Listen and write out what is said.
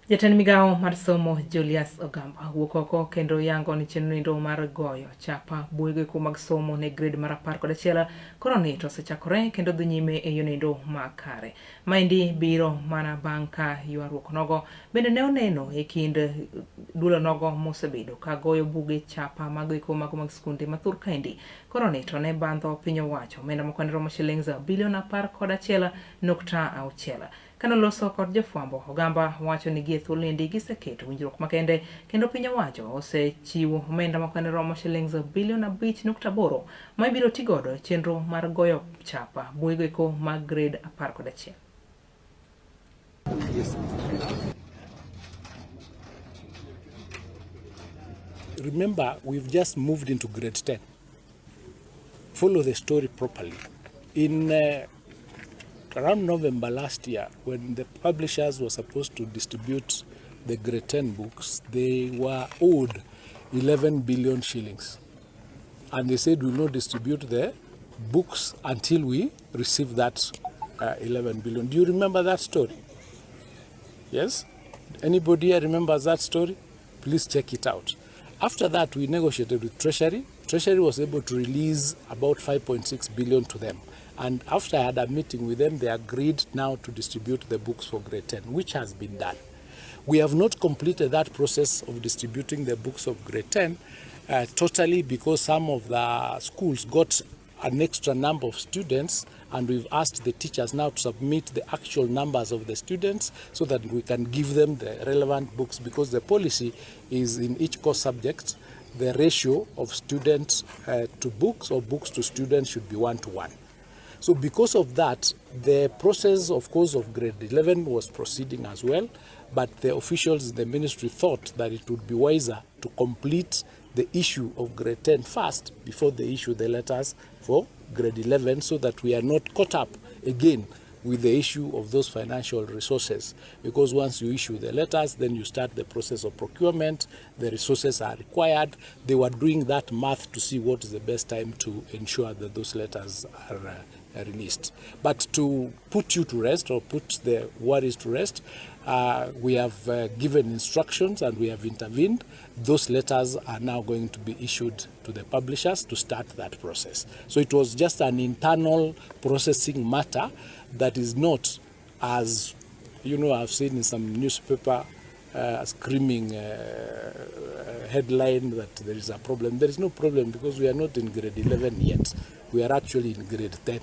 Jatend migao mar somo Julius Ogamba wuok oko kendo yango ni chenro mar goyo chapa buge mag somo ne grade mar 11 koro ni to osechakore kendo dhi nyime e yonendo makare. Maendi biro mana bang' ka ywaruok nogo bende ne oneno e kind dulo nogo mosebedo ka goyo buge chapa mag skunde mathur kaendi. Koro ni to ne bandho piny owacho omenda makwani romo shillings bilion 11.6. Kanoloso kod jofwambo, Ogamba wacho ni gie thuolo endi giseketo winjruok makende kendo piny owacho osechiwo omenda makwani romo shillings bilion 5.8 ma ibiro tigodo chenro mar goyo chapa buge mag grade 11. Yes. Remember, we've just moved into grade 10. Follow the story properly. In around November last year, when the publishers were supposed to distribute the grade 10 books, they were owed 11 billion shillings. And they said, we will not distribute the books until we receive that 11 billion. Do you remember that story? Yes? Anybody here remembers that story? Please check it out. After that, we negotiated with Treasury. Treasury was able to release about 5.6 billion to them. And after I had a meeting with them, they agreed now to distribute the books for grade 10, which has been done. We have not completed that process of distributing the books of grade 10 totally, because some of the schools got an extra number of students, and we've asked the teachers now to submit the actual numbers of the students so that we can give them the relevant books, because the policy is in each course subject, the ratio of students to books or books to students should be 1:1. So because of that, the process, of course, of grade 11 was proceeding as well, but the officials in the ministry thought that it would be wiser to complete the issue of grade 10 first before they issue the letters for grade 11, so that we are not caught up again with the issue of those financial resources. Because once you issue the letters, then you start the process of procurement, the resources are required. They were doing that math to see what is the best time to ensure that those letters are released. But to put you to rest, or put the worries to rest, we have given instructions and we have intervened. Those letters are now going to be issued to the publishers to start that process. So it was just an internal processing matter that is not, as you know, I've seen in some newspaper screaming headline that there is a problem. There is no problem, because we are not in grade 11 yet. We are actually in grade 10.